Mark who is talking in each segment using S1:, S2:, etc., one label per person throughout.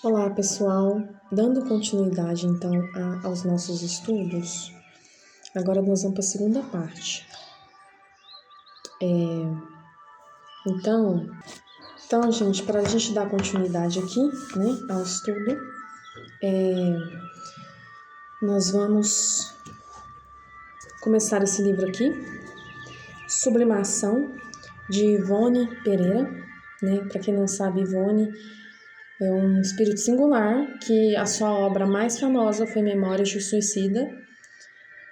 S1: Olá, pessoal! Dando continuidade então aos nossos estudos, agora nós vamos para a segunda parte. Então, gente, para a gente dar continuidade aqui, né, ao estudo, nós vamos começar esse livro aqui, Sublimação, de Ivone Pereira, né? Para quem não sabe, Ivone é um espírito singular que a sua obra mais famosa foi Memórias de Suicida,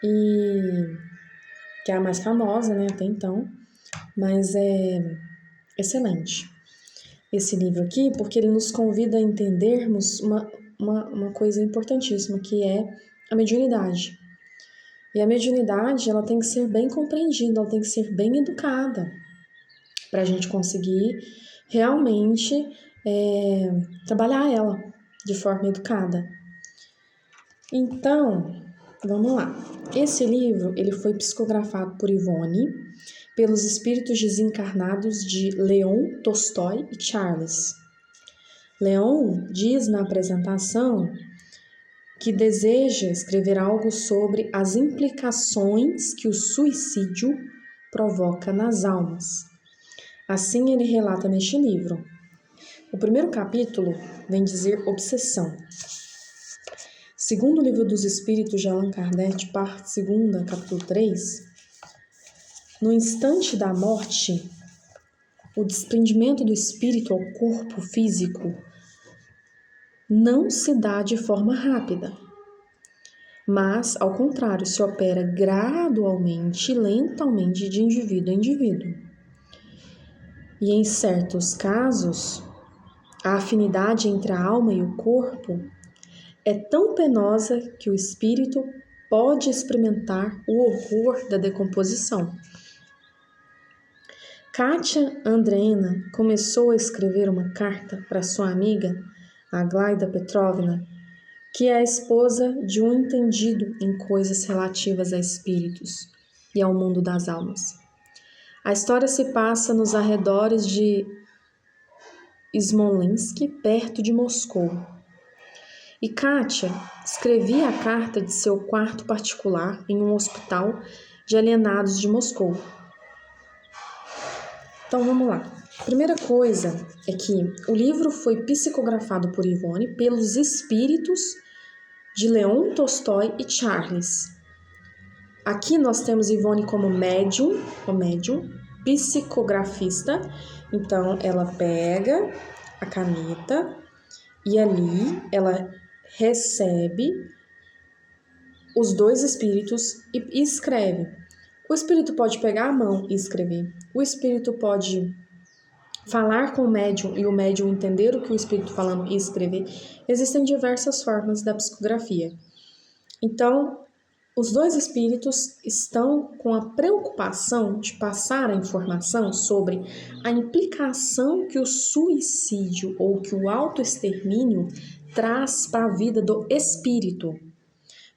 S1: e que é a mais famosa, né, até então, mas é excelente esse livro aqui, porque ele nos convida a entendermos uma coisa importantíssima, que é a mediunidade. E a mediunidade, ela tem que ser bem compreendida, ela tem que ser bem educada, para a gente conseguir realmente trabalhar ela de forma educada. Então, vamos lá. Esse livro, ele foi psicografado por Ivone, pelos espíritos desencarnados de Leon Tolstói e Charles. Leon diz na apresentação que deseja escrever algo sobre as implicações que o suicídio provoca nas almas. Assim ele relata neste livro. O primeiro capítulo vem dizer obsessão. Segundo o Livro dos Espíritos de Allan Kardec, parte 2, capítulo 3, no instante da morte, o desprendimento do espírito ao corpo físico não se dá de forma rápida, mas, ao contrário, se opera gradualmente e lentamente de indivíduo a indivíduo. E em certos casos, a afinidade entre a alma e o corpo é tão penosa que o espírito pode experimentar o horror da decomposição. Kátia Andreevna começou a escrever uma carta para sua amiga, Aglaida Petrovna, que é a esposa de um entendido em coisas relativas a espíritos e ao mundo das almas. A história se passa nos arredores de Smolensk, perto de Moscou. E Kátia escrevia a carta de seu quarto particular em um hospital de alienados de Moscou. Então vamos lá. A primeira coisa é que o livro foi psicografado por Ivone pelos espíritos de Leon Tolstói e Charles. Aqui nós temos Ivone como médium, psicografista. Então ela pega a caneta e ali ela recebe os dois espíritos e escreve. O espírito pode pegar a mão e escrever. O espírito pode falar com o médium e o médium entender o que o espírito está falando e escrever. Existem diversas formas da psicografia. Então, os dois espíritos estão com a preocupação de passar a informação sobre a implicação que o suicídio ou que o autoextermínio traz para a vida do espírito.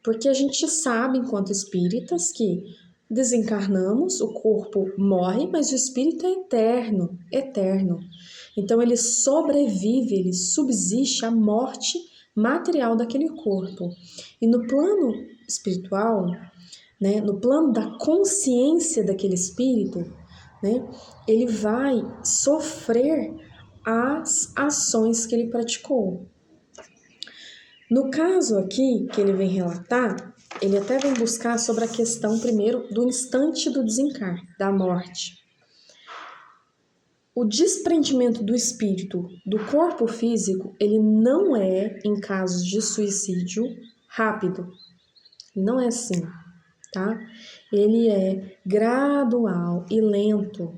S1: Porque a gente sabe, enquanto espíritas, que desencarnamos, o corpo morre, mas o espírito é eterno. Então ele sobrevive, ele subsiste à morte material daquele corpo. E no plano espiritual, né, no plano da consciência daquele espírito, né, ele vai sofrer as ações que ele praticou. No caso aqui, que ele vem relatar, ele até vem buscar sobre a questão, primeiro, do instante do desencarne, da morte. O desprendimento do espírito do corpo físico, ele não é, em casos de suicídio, rápido. Não é assim, tá? Ele é gradual e lento.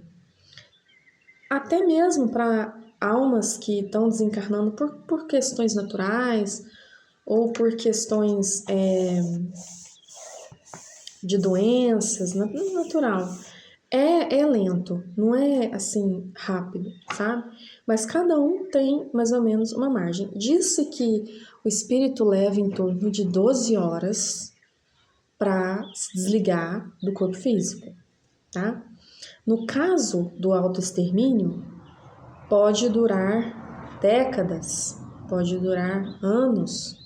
S1: Até mesmo para almas que estão desencarnando por questões naturais, ou por questões de doenças, natural. É lento, não é assim rápido, sabe? Mas cada um tem mais ou menos uma margem. Disse que o espírito leva em torno de 12 horas para se desligar do corpo físico, tá? No caso do autoextermínio, pode durar décadas, pode durar anos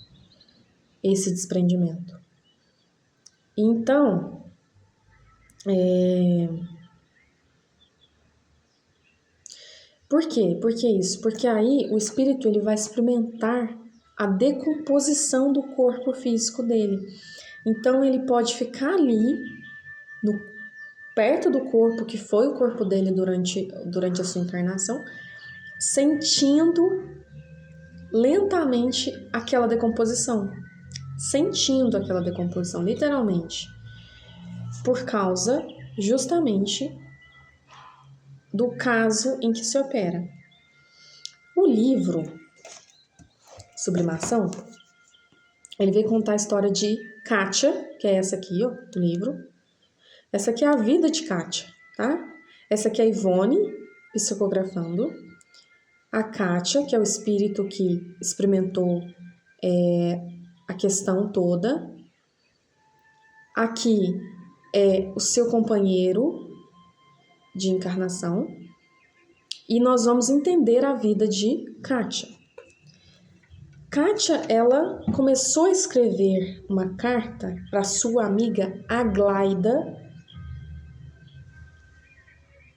S1: esse desprendimento. Então, por quê? Por que isso? Porque aí o espírito ele vai experimentar a decomposição do corpo físico dele. Então, ele pode ficar ali, perto do corpo que foi o corpo dele durante a sua encarnação, sentindo lentamente aquela decomposição. Sentindo aquela decomposição, literalmente. Por causa, justamente, do caso em que se opera. O livro Sublimação, ele veio contar a história de Kátia, que é essa aqui, ó, do livro. Essa aqui é a vida de Kátia, tá? Essa aqui é a Ivone, psicografando. A Kátia, que é o espírito que experimentou a questão toda. Aqui é o seu companheiro de encarnação. E nós vamos entender a vida de Kátia. Kátia, ela começou a escrever uma carta para sua amiga Aglaida.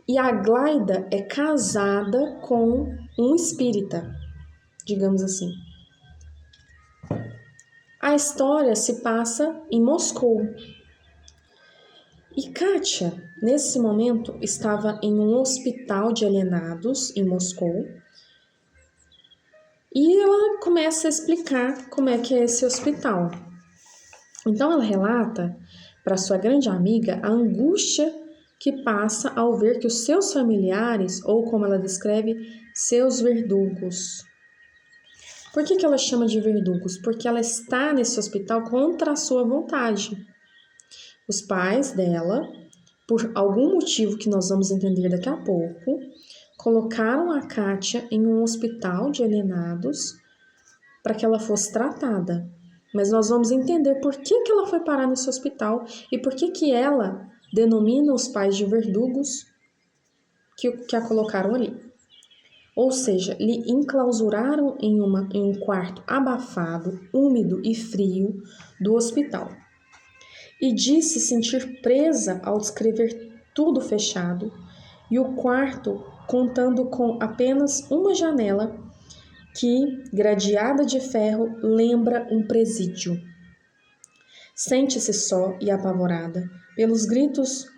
S1: E a Aglaida é casada com um espírita, digamos assim. A história se passa em Moscou. E Kátia, nesse momento, estava em um hospital de alienados em Moscou. E ela começa a explicar como é que é esse hospital. Então ela relata para sua grande amiga a angústia que passa ao ver que os seus familiares, ou como ela descreve, seus verdugos. Por que ela chama de verdugos? Porque ela está nesse hospital contra a sua vontade. Os pais dela, por algum motivo que nós vamos entender daqui a pouco, colocaram a Kátia em um hospital de alienados para que ela fosse tratada. Mas nós vamos entender por que ela foi parar nesse hospital e por que ela denomina os pais de verdugos que a colocaram ali. Ou seja, lhe enclausuraram em um quarto abafado, úmido e frio do hospital. E disse sentir presa ao descrever tudo fechado e o quarto contando com apenas uma janela que, gradeada de ferro, lembra um presídio. Sente-se só e apavorada pelos gritos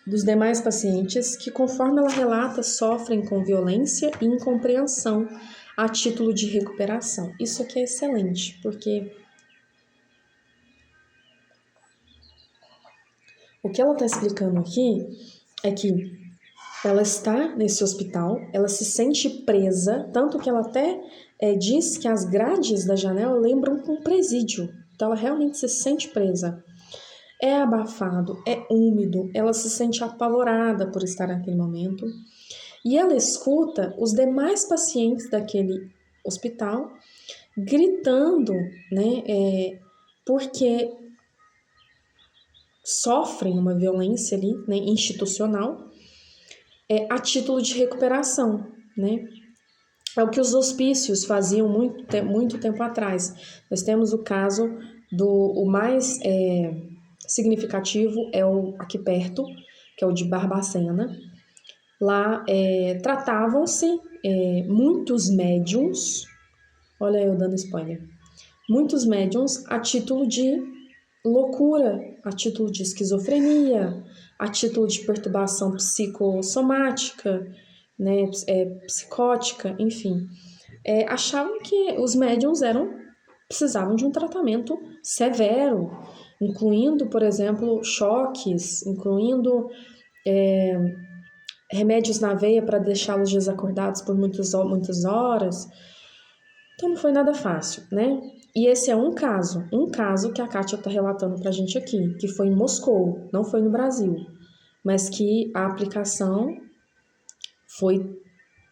S1: dos demais pacientes que, conforme ela relata, sofrem com violência e incompreensão a título de recuperação. Isso aqui é excelente, porque o que ela está explicando aqui é que ela está nesse hospital, ela se sente presa, tanto que ela até diz que as grades da janela lembram um presídio. Então ela realmente se sente presa. É abafado, é úmido, ela se sente apavorada por estar naquele momento. E ela escuta os demais pacientes daquele hospital gritando, né, porque sofrem uma violência ali, né, institucional, a título de recuperação, né? É o que os hospícios faziam muito tempo atrás. Nós temos o caso o mais significativo é o aqui perto, que é o de Barbacena. Lá tratavam-se muitos médiums, olha eu dando spoiler, muitos médiums a título de loucura, a título de esquizofrenia, a título de perturbação psicossomática, né, psicótica, enfim. Achavam que os médiums precisavam de um tratamento severo, incluindo, por exemplo, choques, incluindo remédios na veia para deixá-los desacordados por muitas horas. Então não foi nada fácil, né? E esse é um caso que a Kátia está relatando para a gente aqui, que foi em Moscou, não foi no Brasil, mas que a aplicação foi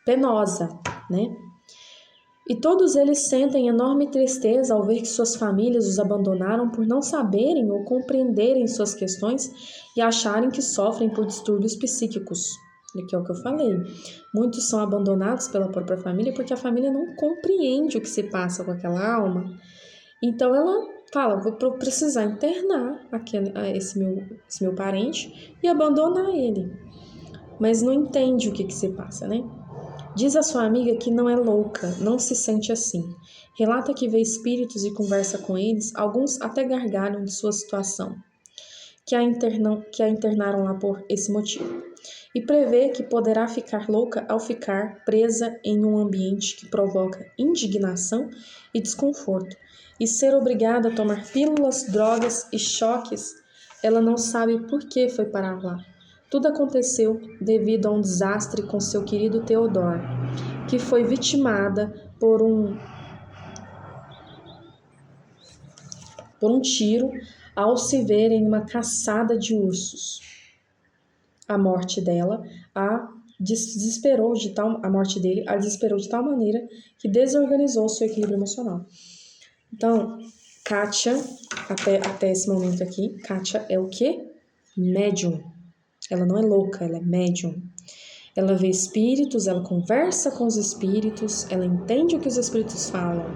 S1: penosa, né? E todos eles sentem enorme tristeza ao ver que suas famílias os abandonaram por não saberem ou compreenderem suas questões e acharem que sofrem por distúrbios psíquicos. que é o que eu falei. Muitos são abandonados pela própria família porque a família não compreende o que se passa com aquela alma. Então ela fala, vou precisar internar esse meu parente e abandonar ele. Mas não entende o que se passa, né? Diz a sua amiga que não é louca, não se sente assim. Relata que vê espíritos e conversa com eles, alguns até gargalham de sua situação, que a internaram lá por esse motivo. E prevê que poderá ficar louca ao ficar presa em um ambiente que provoca indignação e desconforto, e ser obrigada a tomar pílulas, drogas e choques. Ela não sabe por que foi parar lá. Tudo aconteceu devido a um desastre com seu querido Theodore, que foi vitimada por um tiro ao se ver em uma caçada de ursos. A morte dele a desesperou de tal maneira que desorganizou seu equilíbrio emocional. Então, Kátia, até esse momento aqui, Kátia é o quê? Médium. Ela não é louca, ela é médium. Ela vê espíritos, ela conversa com os espíritos, ela entende o que os espíritos falam.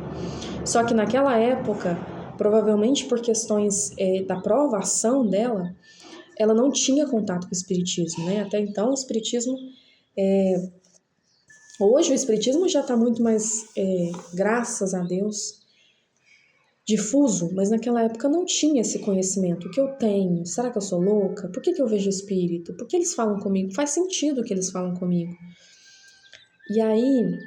S1: Só que naquela época, provavelmente por questões da provação dela, ela não tinha contato com o espiritismo, né? Até então, o espiritismo... Hoje o espiritismo já está muito mais, graças a Deus, difuso, mas naquela época não tinha esse conhecimento. O que eu tenho? Será que eu sou louca? Por que eu vejo espírito? Por que eles falam comigo? Faz sentido que eles falam comigo. E aí,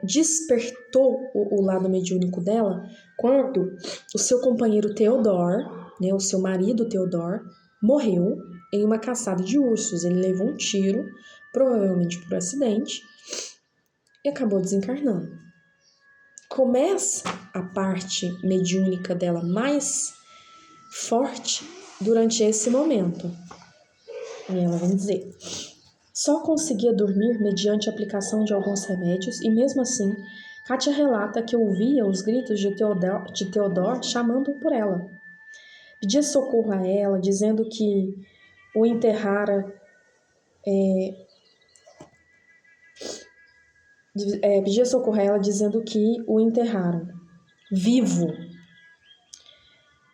S1: despertou o lado mediúnico dela quando o seu companheiro Theodore, né, o seu marido Theodore, morreu em uma caçada de ursos. Ele levou um tiro, provavelmente por acidente, e acabou desencarnando. Começa a parte mediúnica dela mais forte durante esse momento. E ela vai dizer: só conseguia dormir mediante a aplicação de alguns remédios e mesmo assim, Kátia relata que ouvia os gritos de Theodore chamando por ela. Pedia socorro a ela, dizendo que o enterrara... pedia socorro a ela, dizendo que o enterraram vivo,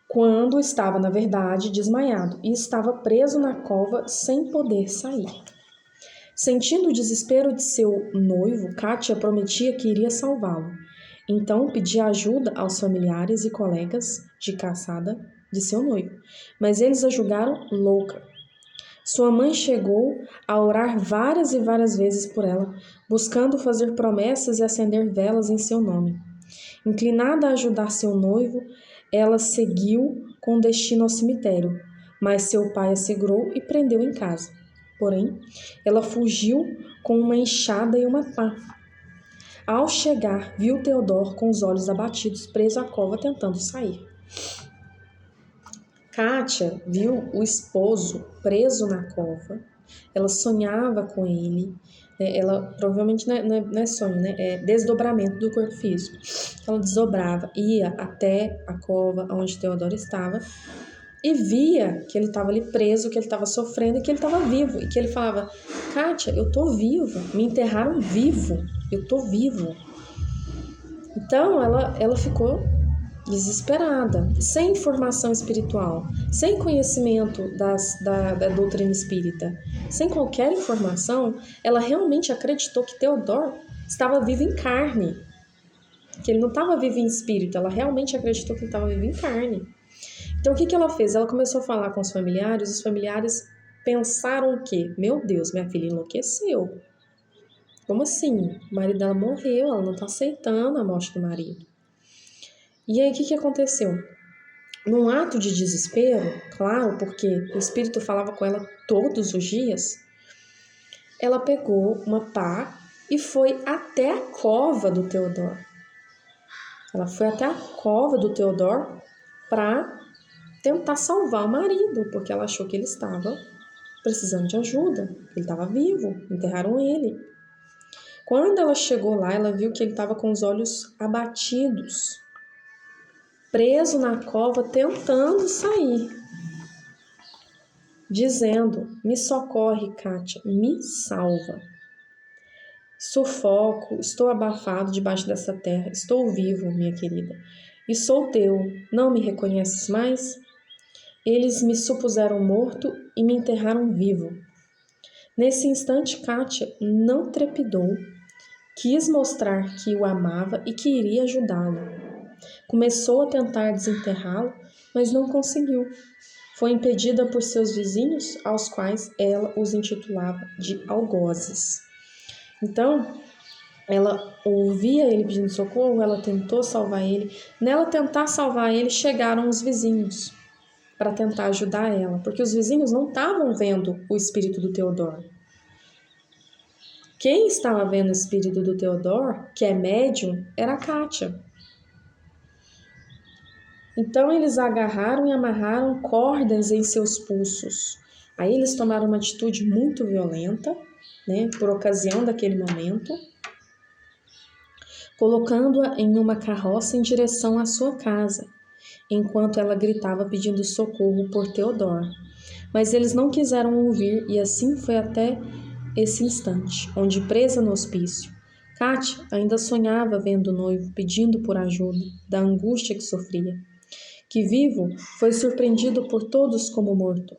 S1: quando estava, na verdade, desmaiado e estava preso na cova sem poder sair. Sentindo o desespero de seu noivo, Kátia prometia que iria salvá-lo. Então pedia ajuda aos familiares e colegas de caçada de seu noivo, mas eles a julgaram louca. Sua mãe chegou a orar várias e várias vezes por ela, buscando fazer promessas e acender velas em seu nome. Inclinada a ajudar seu noivo, ela seguiu com destino ao cemitério, mas seu pai a segurou e prendeu em casa. Porém, ela fugiu com uma enxada e uma pá. Ao chegar, viu Theodore com os olhos abatidos, preso à cova, tentando sair. Kátia viu o esposo preso na cova. Ela sonhava com ele. Ela provavelmente não é sonho, né? É desdobramento do corpo físico. Ela desdobrava, ia até a cova onde Theodore estava e via que ele estava ali preso, que ele estava sofrendo e que ele estava vivo. E que ele falava: Kátia, eu tô vivo, me enterraram vivo, eu tô vivo. Então ela ficou desesperada, sem informação espiritual, sem conhecimento da doutrina espírita, sem qualquer informação. Ela realmente acreditou que Theodore estava vivo em carne, que ele não estava vivo em espírito. Ela realmente acreditou que ele estava vivo em carne. Então, o que ela fez? Ela começou a falar com os familiares pensaram o quê? Meu Deus, minha filha enlouqueceu. Como assim? O marido dela morreu, ela não está aceitando a morte do marido. E aí, o que aconteceu? Num ato de desespero, claro, porque o espírito falava com ela todos os dias, ela pegou uma pá e foi até a cova do Theodore. Ela foi até a cova do Theodore para tentar salvar o marido, porque ela achou que ele estava precisando de ajuda, ele estava vivo, enterraram ele. Quando ela chegou lá, ela viu que ele estava com os olhos abatidos, preso na cova, tentando sair. dizendo: me socorre, Kátia, me salva. Sufoco, estou abafado debaixo dessa terra, estou vivo, minha querida, e sou teu, não me reconheces mais? Eles me supuseram morto e me enterraram vivo. Nesse instante, Kátia não trepidou, quis mostrar que o amava e que iria ajudá-lo. Começou a tentar desenterrá-lo, mas não conseguiu. Foi impedida por seus vizinhos, aos quais ela os intitulava de algozes. Então, ela ouvia ele pedindo socorro, ela tentou salvar ele. Nela tentar salvar ele, chegaram os vizinhos para tentar ajudar ela, porque os vizinhos não estavam vendo o espírito do Theodor. Quem estava vendo o espírito do Theodor, que é médium, era a Kátia. Então eles agarraram e amarraram cordas em seus pulsos. Aí eles tomaram uma atitude muito violenta, né, por ocasião daquele momento, colocando-a em uma carroça em direção à sua casa, enquanto ela gritava pedindo socorro por Theodor. Mas eles não quiseram ouvir e assim foi até esse instante, onde presa no hospício, Kátia ainda sonhava vendo o noivo pedindo por ajuda da angústia que sofria. Que vivo, foi surpreendido por todos como morto.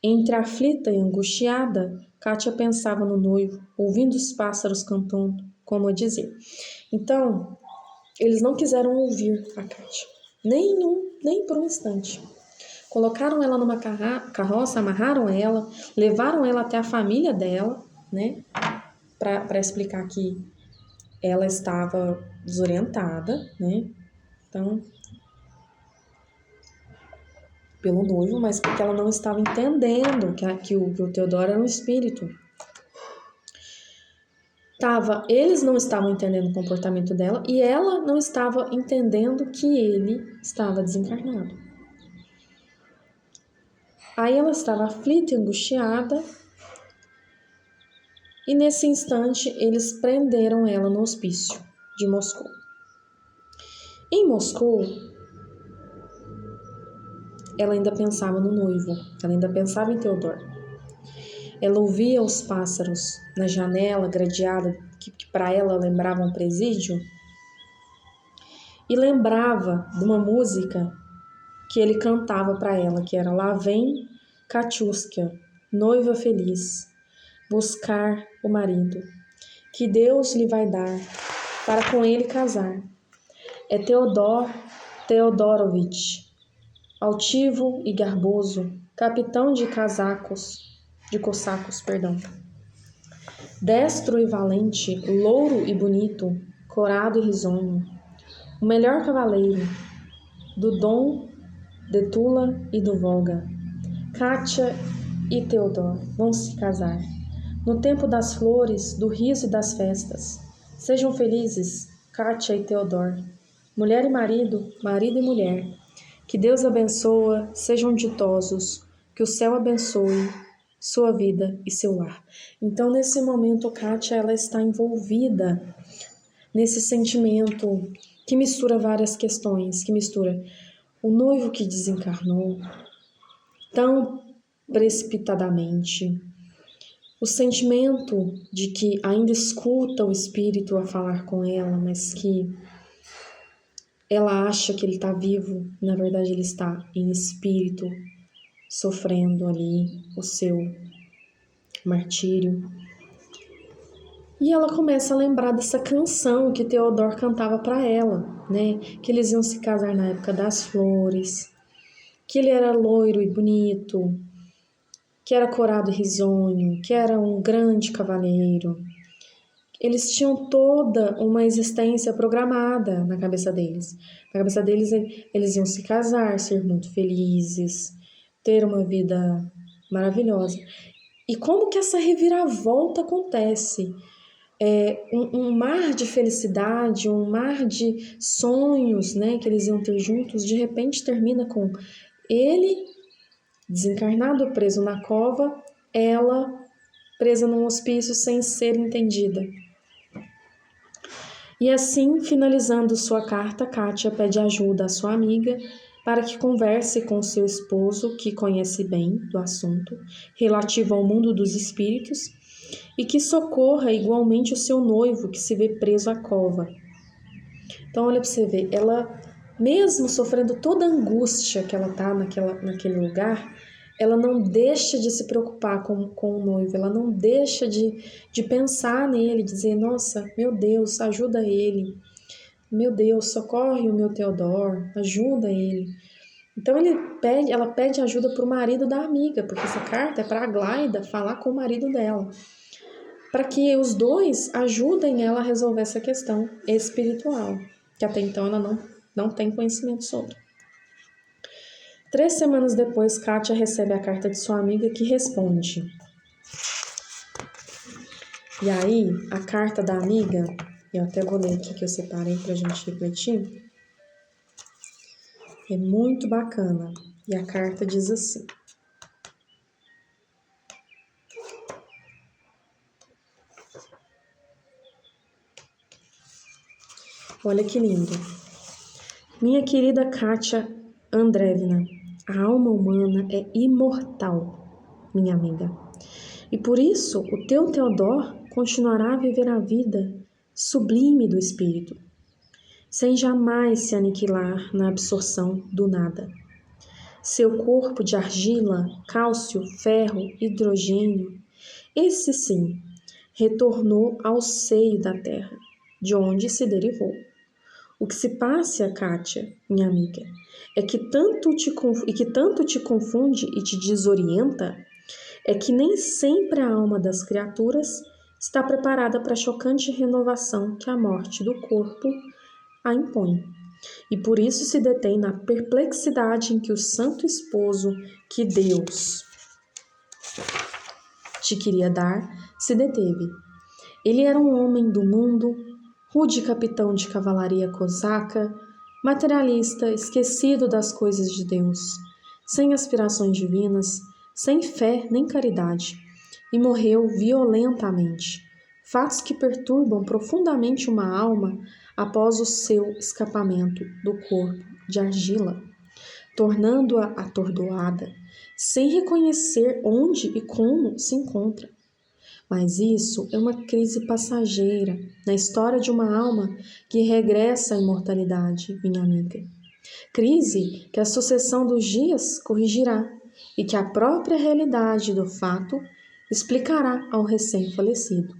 S1: Entre aflita e angustiada, Kátia pensava no noivo, ouvindo os pássaros cantando, como a dizer. Então, eles não quiseram ouvir a Kátia, nem por um instante. Colocaram ela numa carroça, amarraram ela, levaram ela até a família dela, né, para explicar que ela estava desorientada, né, então, pelo noivo, mas porque ela não estava entendendo que o Theodor era um espírito. Eles não estavam entendendo o comportamento dela e ela não estava entendendo que ele estava desencarnado. Aí ela estava aflita e angustiada e nesse instante eles prenderam ela no hospício de Moscou. Em Moscou, ela ainda pensava no noivo, ela ainda pensava em Theodor. Ela ouvia os pássaros na janela gradeada, que para ela lembrava um presídio, e lembrava de uma música que ele cantava para ela, que era Lá vem Katiuska, noiva feliz, buscar o marido, que Deus lhe vai dar para com ele casar. É Theodor Theodorovich, altivo e garboso, capitão de cossacos, destro e valente, louro e bonito, corado e risonho, o melhor cavaleiro do Dom, de Tula e do Volga. Kátia e Theodor vão se casar. No tempo das flores, do riso e das festas. Sejam felizes, Kátia e Theodor. Mulher e marido, marido e mulher. Que Deus abençoa, sejam ditosos. Que o céu abençoe sua vida e seu lar. Então, nesse momento, Kátia, ela está envolvida nesse sentimento que mistura várias questões, que mistura o noivo que desencarnou tão precipitadamente, o sentimento de que ainda escuta o espírito a falar com ela, mas que ela acha que ele está vivo, na verdade ele está em espírito, sofrendo ali o seu martírio. E ela começa a lembrar dessa canção que Theodor cantava para ela, né? Que eles iam se casar na época das flores, que ele era loiro e bonito, que era corado e risonho, que era um grande cavaleiro. Eles tinham toda uma existência programada na cabeça deles. Na cabeça deles, eles iam se casar, ser muito felizes, ter uma vida maravilhosa. E como que essa reviravolta acontece? Um mar de felicidade, um mar de sonhos, né, que eles iam ter juntos, de repente termina com ele desencarnado, preso na cova, ela presa num hospício sem ser entendida. E assim, finalizando sua carta, Kátia pede ajuda à sua amiga para que converse com seu esposo, que conhece bem do assunto relativo ao mundo dos espíritos, e que socorra igualmente o seu noivo, que se vê preso à cova. Então, olha para você ver, ela, mesmo sofrendo toda a angústia que ela está naquele lugar, ela não deixa de se preocupar com o noivo, ela não deixa de pensar nele, dizer, nossa, meu Deus, ajuda ele, meu Deus, socorre o meu Teodoro, ajuda ele. Então ela pede ajuda para o marido da amiga, porque essa carta é para a Aglaida falar com o marido dela, para que os dois ajudem ela a resolver essa questão espiritual, que até então ela não tem conhecimento sobre. 3 semanas depois, Kátia recebe a carta de sua amiga, que responde. E aí, a carta da amiga, eu até vou ler aqui que eu separei para a gente refletir, é muito bacana. E a carta diz assim: olha que lindo. Minha querida Kátia Andreevna, a alma humana é imortal, minha amiga. E por isso o teu Teodor continuará a viver a vida sublime do espírito, sem jamais se aniquilar na absorção do nada. Seu corpo de argila, cálcio, ferro, hidrogênio, esse sim, retornou ao seio da terra, de onde se derivou. O que se passa, Kátia, minha amiga, é que tanto te confunde e te desorienta, é que nem sempre a alma das criaturas está preparada para a chocante renovação que a morte do corpo a impõe. E por isso se detém na perplexidade em que o santo esposo que Deus te queria dar se deteve. Ele era um homem do mundo, rude capitão de cavalaria cosaca, materialista, esquecido das coisas de Deus, sem aspirações divinas, sem fé nem caridade, e morreu violentamente. Fatos que perturbam profundamente uma alma após o seu escapamento do corpo de argila, tornando-a atordoada, sem reconhecer onde e como se encontra. Mas isso é uma crise passageira na história de uma alma que regressa à imortalidade, minha amiga. Crise que a sucessão dos dias corrigirá e que a própria realidade do fato explicará ao recém-falecido.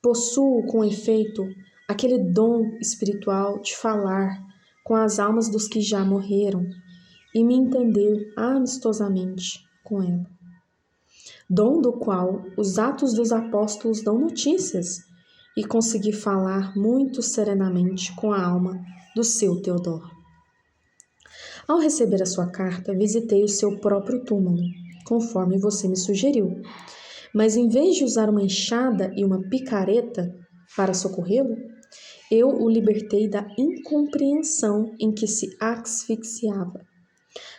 S1: Possuo, com efeito, aquele dom espiritual de falar com as almas dos que já morreram e me entender amistosamente com ela. Dom do qual os Atos dos Apóstolos dão notícias, e consegui falar muito serenamente com a alma do seu Teodoro. Ao receber a sua carta, visitei o seu próprio túmulo, conforme você me sugeriu, mas em vez de usar uma enxada e uma picareta para socorrê-lo, eu o libertei da incompreensão em que se asfixiava,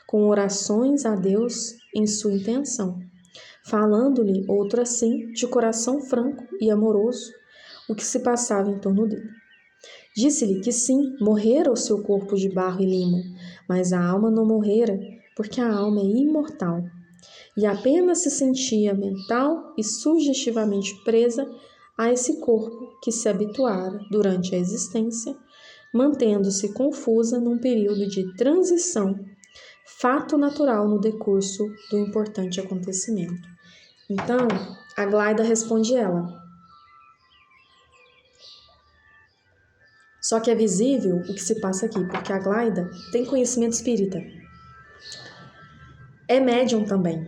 S1: com orações a Deus em sua intenção, falando-lhe outro assim, de coração franco e amoroso, o que se passava em torno dele. Disse-lhe que sim, morrera o seu corpo de barro e limo, mas a alma não morrera, porque a alma é imortal, e apenas se sentia mental e sugestivamente presa a esse corpo que se habituara durante a existência, mantendo-se confusa num período de transição, fato natural no decurso do importante acontecimento. Então, a Aglaida responde ela. Só que é visível o que se passa aqui, porque a Aglaida tem conhecimento espírita. É médium também.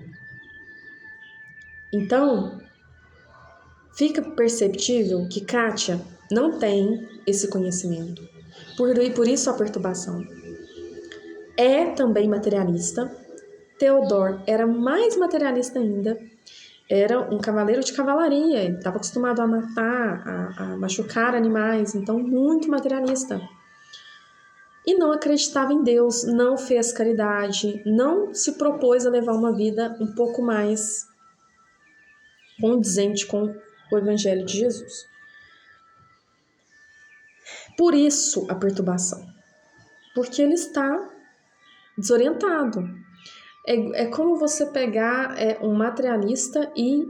S1: Então, fica perceptível que Kátia não tem esse conhecimento. Por isso a perturbação. É também materialista. Teodor era mais materialista ainda. Era um cavaleiro de cavalaria, ele estava acostumado a matar, a machucar animais, então muito materialista. E não acreditava em Deus, não fez caridade, não se propôs a levar uma vida um pouco mais condizente com o Evangelho de Jesus. Por isso a perturbação, porque ele está desorientado. É como você pegar um materialista e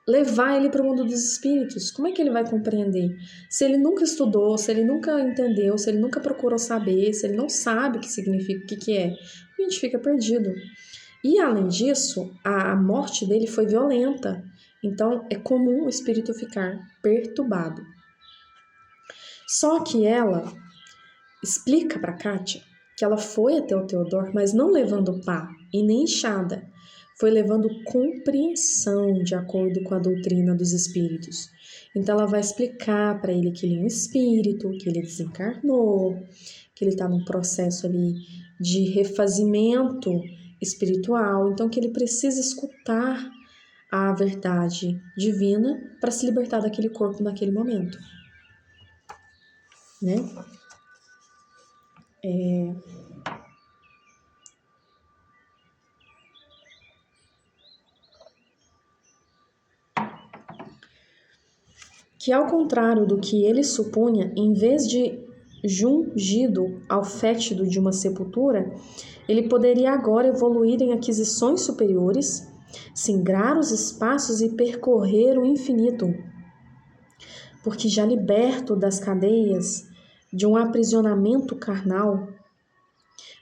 S1: levar ele para o mundo dos espíritos. Como é que ele vai compreender? Se ele nunca estudou, se ele nunca entendeu, se ele nunca procurou saber, se ele não sabe o que significa, o que é, a gente fica perdido. E além disso, a morte dele foi violenta. Então é comum o espírito ficar perturbado. Só que ela explica para Kátia que ela foi até o Theodor, mas não levando pá e nem enxada, foi levando compreensão de acordo com a doutrina dos espíritos. Então ela vai explicar para ele que ele é um espírito, que ele desencarnou, que ele está num processo ali de refazimento espiritual, então que ele precisa escutar a verdade divina para se libertar daquele corpo naquele momento, né? Que ao contrário do que ele supunha, em vez de jungido ao fétido de uma sepultura, ele poderia agora evoluir em aquisições superiores, singrar os espaços e percorrer o infinito, porque já liberto das cadeias de um aprisionamento carnal,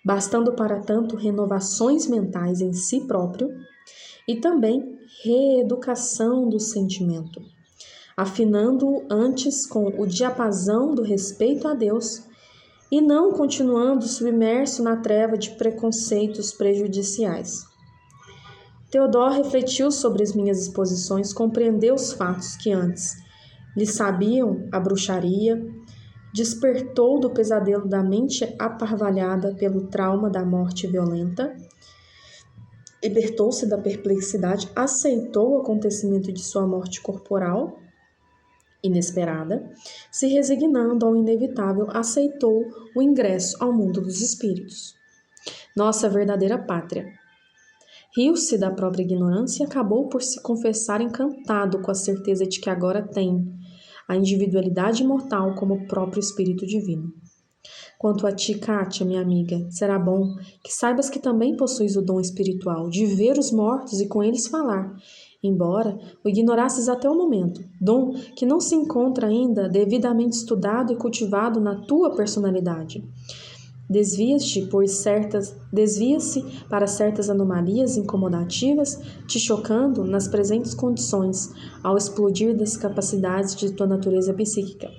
S1: bastando para tanto renovações mentais em si próprio e também reeducação do sentimento, afinando-o antes com o diapasão do respeito a Deus e não continuando submerso na treva de preconceitos prejudiciais. Theodor refletiu sobre as minhas exposições, compreendeu os fatos que antes lhe sabiam a bruxaria, despertou do pesadelo da mente aparvalhada pelo trauma da morte violenta, libertou-se da perplexidade, aceitou o acontecimento de sua morte corporal inesperada, se resignando ao inevitável, aceitou o ingresso ao mundo dos espíritos. Nossa verdadeira pátria. Riu-se da própria ignorância e acabou por se confessar encantado com a certeza de que agora tem a individualidade imortal como o próprio Espírito Divino. Quanto a ti, Kátia, minha amiga, será bom que saibas que também possuis o dom espiritual de ver os mortos e com eles falar, embora o ignorasses até o momento, dom que não se encontra ainda devidamente estudado e cultivado na tua personalidade. Desvia-se para certas anomalias incomodativas, te chocando nas presentes condições, ao explodir das capacidades de tua natureza psíquica,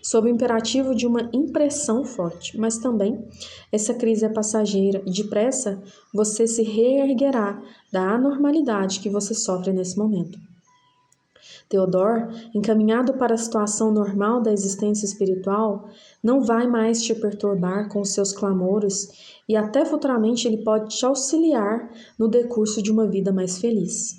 S1: sob o imperativo de uma impressão forte. Mas também essa crise é passageira e depressa você se reerguerá da anormalidade que você sofre nesse momento. Theodor, encaminhado para a situação normal da existência espiritual, não vai mais te perturbar com os seus clamores e até futuramente ele pode te auxiliar no decurso de uma vida mais feliz.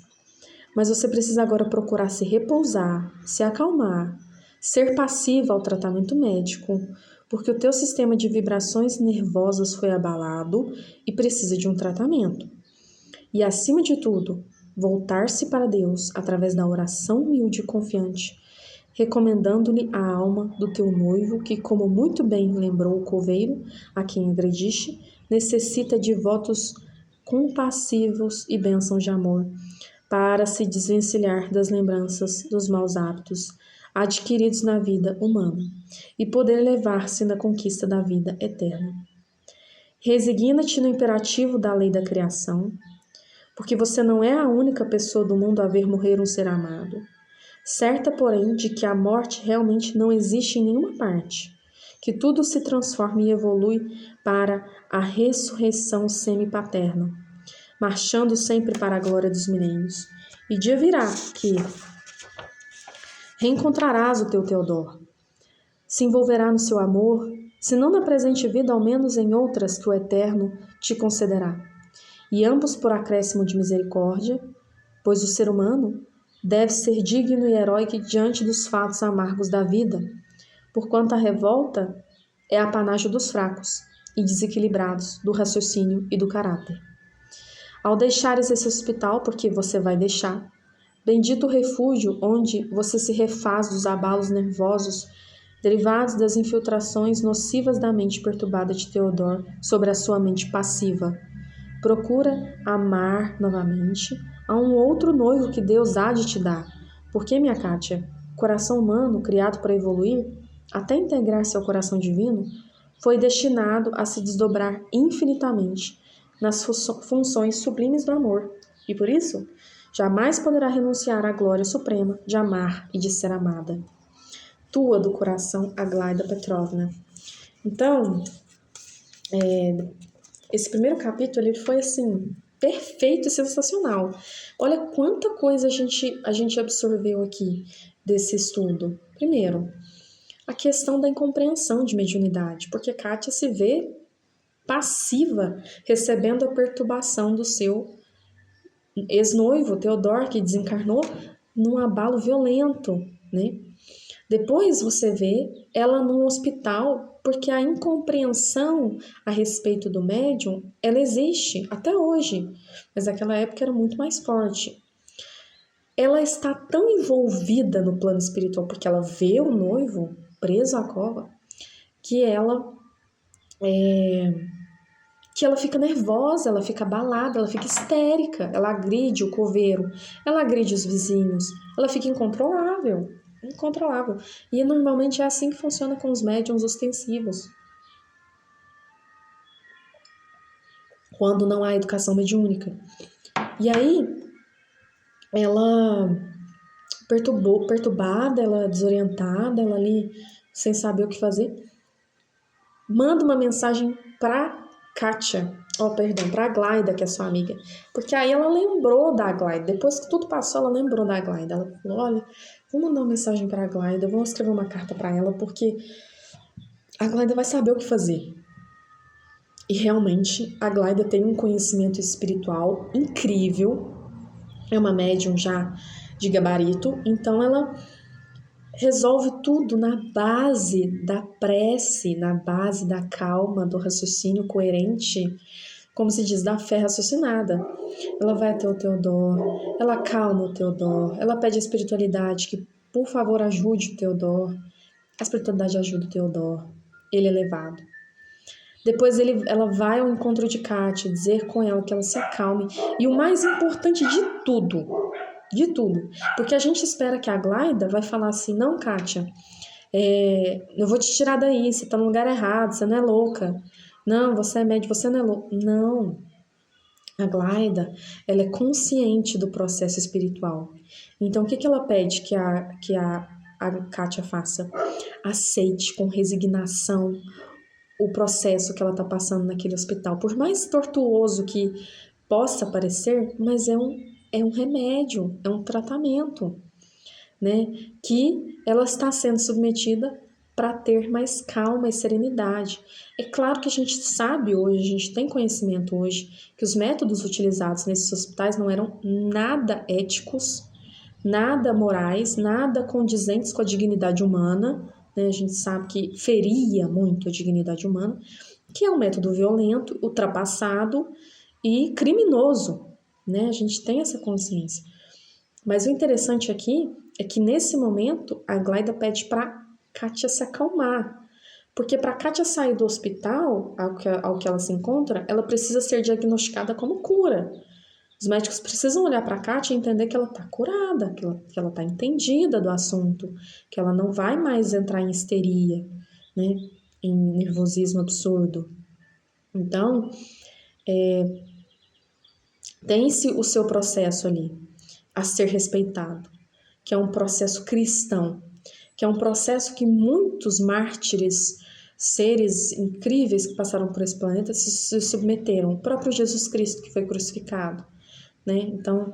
S1: Mas você precisa agora procurar se repousar, se acalmar, ser passiva ao tratamento médico, porque o teu sistema de vibrações nervosas foi abalado e precisa de um tratamento. E acima de tudo, voltar-se para Deus através da oração humilde e confiante, recomendando-lhe a alma do teu noivo que, como muito bem lembrou o coveiro a quem agrediste, necessita de votos compassivos e bênçãos de amor para se desvencilhar das lembranças dos maus hábitos adquiridos na vida humana e poder levar-se na conquista da vida eterna. Resigna-te no imperativo da lei da criação, porque você não é a única pessoa do mundo a ver morrer um ser amado. Certa, porém, de que a morte realmente não existe em nenhuma parte, que tudo se transforma e evolui para a ressurreição semi-paterna, marchando sempre para a glória dos milênios. E dia virá que reencontrarás o teu Theodor, se envolverá no seu amor, se não na presente vida, ao menos em outras que o Eterno te concederá. E ambos por acréscimo de misericórdia, pois o ser humano deve ser digno e heróico diante dos fatos amargos da vida, porquanto a revolta é apanágio dos fracos e desequilibrados do raciocínio e do caráter. Ao deixares esse hospital, porque você vai deixar, bendito o refúgio onde você se refaz dos abalos nervosos derivados das infiltrações nocivas da mente perturbada de Theodore sobre a sua mente passiva. Procura amar novamente a um outro noivo que Deus há de te dar. Porque, minha Kátia, o coração humano, criado para evoluir, até integrar-se ao coração divino, foi destinado a se desdobrar infinitamente nas funções sublimes do amor. E por isso, jamais poderá renunciar à glória suprema de amar e de ser amada. Tua do coração, Aglaida Petrovna. Então, esse primeiro capítulo ele foi assim perfeito e sensacional. Olha quanta coisa a gente absorveu aqui desse estudo. Primeiro, a questão da incompreensão de mediunidade, porque Kátia se vê passiva recebendo a perturbação do seu ex-noivo, Theodore, que desencarnou num abalo violento, né? Depois você vê ela num hospital, porque a incompreensão a respeito do médium, ela existe até hoje, mas naquela época era muito mais forte. Ela está tão envolvida no plano espiritual, porque ela vê o noivo preso à cova, que ela fica nervosa, ela fica abalada, ela fica histérica, ela agride o coveiro, ela agride os vizinhos, ela fica incontrolável. Incontrolável. E normalmente é assim que funciona com os médiums ostensivos. Quando não há educação mediúnica. E aí, ela perturbada, ela desorientada, ela ali sem saber o que fazer, manda uma mensagem pra Kátia, pra Aglaida, que é sua amiga. Porque aí ela lembrou da Aglaida. Depois que tudo passou, ela lembrou da Aglaida. Ela falou, olha, vou mandar uma mensagem pra Aglaida, vou escrever uma carta pra ela, porque a Aglaida vai saber o que fazer. E realmente, a Aglaida tem um conhecimento espiritual incrível. É uma médium já de gabarito. Então, ela resolve tudo na base da prece, na base da calma, do raciocínio coerente, como se diz, da fé raciocinada. Ela vai até o Theodore, ela calma o Theodore, ela pede a espiritualidade que, por favor, ajude o Theodore. A espiritualidade ajuda o Theodore, ele é levado. Depois ela vai ao encontro de Kátia, dizer com ela que ela se acalme. E o mais importante de tudo, porque a gente espera que a Aglaida vai falar assim, não, Kátia, eu vou te tirar daí, você tá no lugar errado, você não é louca. Não, você é médium, você não é louca. Não. A Aglaida, ela é consciente do processo espiritual. Então, o que ela pede que a Kátia faça? Aceite com resignação o processo que ela está passando naquele hospital. Por mais tortuoso que possa parecer, mas é um remédio, é um tratamento, né? Que ela está sendo submetida para ter mais calma e serenidade. É claro que a gente sabe hoje, a gente tem conhecimento hoje, que os métodos utilizados nesses hospitais não eram nada éticos, nada morais, nada condizentes com a dignidade humana, né? A gente sabe que feria muito a dignidade humana, que é um método violento, ultrapassado e criminoso, né? A gente tem essa consciência. Mas o interessante aqui é que nesse momento a Aglaida pede para Kátia se acalmar, porque para Kátia sair do hospital ao que ela se encontra, ela precisa ser diagnosticada como cura. Os médicos precisam olhar para a Kátia e entender que ela está curada, que ela está entendida do assunto, que ela não vai mais entrar em histeria, né, em nervosismo absurdo. Então, tem-se o seu processo ali a ser respeitado, que é um processo cristão, que é um processo que muitos mártires, seres incríveis que passaram por esse planeta se submeteram. O próprio Jesus Cristo que foi crucificado, né? Então,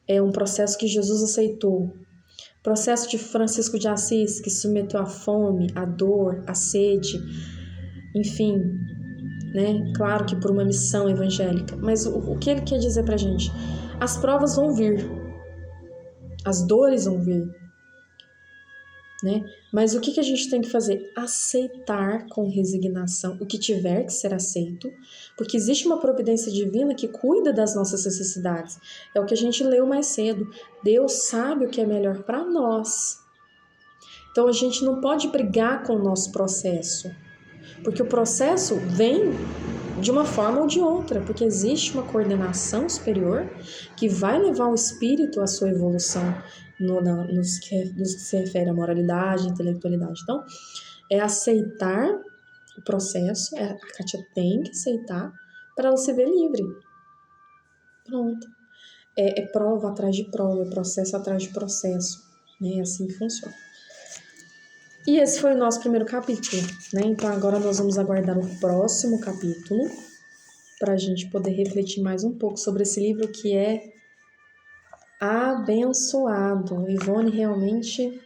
S1: é um processo que Jesus aceitou. Processo de Francisco de Assis, que se submeteu à fome, à dor, à sede, enfim, né? Claro que por uma missão evangélica. Mas o que ele quer dizer pra gente? As provas vão vir, as dores vão vir, né? Mas o que a gente tem que fazer? Aceitar com resignação o que tiver que ser aceito, porque existe uma providência divina que cuida das nossas necessidades. É o que a gente leu mais cedo. Deus sabe o que é melhor para nós. Então a gente não pode brigar com o nosso processo, porque o processo vem de uma forma ou de outra, porque existe uma coordenação superior que vai levar o espírito à sua evolução nos que se refere à moralidade, intelectualidade. Então, é aceitar o processo, a Kátia tem que aceitar para ela se ver livre. Pronto. É prova atrás de prova, é processo atrás de processo, né? É assim que funciona. E esse foi o nosso primeiro capítulo, né? Então agora nós vamos aguardar o próximo capítulo para a gente poder refletir mais um pouco sobre esse livro que é abençoado. Ivone realmente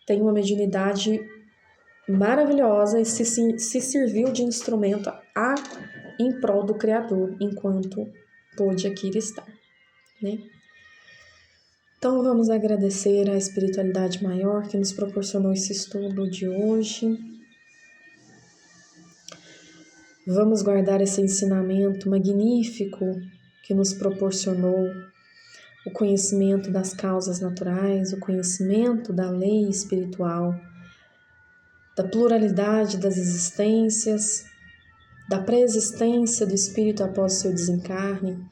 S1: tem uma mediunidade maravilhosa e se serviu de instrumento em prol do Criador, enquanto pôde aqui estar, né? Então vamos agradecer à espiritualidade maior que nos proporcionou esse estudo de hoje. Vamos guardar esse ensinamento magnífico que nos proporcionou o conhecimento das causas naturais, o conhecimento da lei espiritual, da pluralidade das existências, da pré-existência do espírito após o seu desencarne,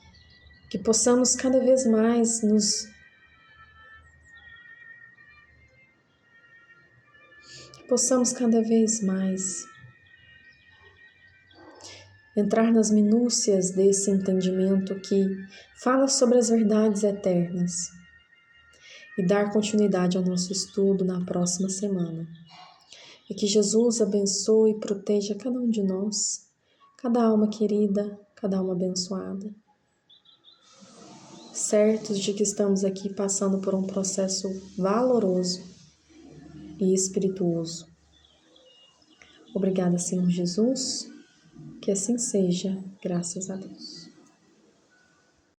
S1: que possamos cada vez mais entrar nas minúcias desse entendimento que fala sobre as verdades eternas e dar continuidade ao nosso estudo na próxima semana. E que Jesus abençoe e proteja cada um de nós, cada alma querida, cada alma abençoada, certos de que estamos aqui passando por um processo valoroso e espirituoso. Obrigada, Senhor Jesus, que assim seja, graças a Deus.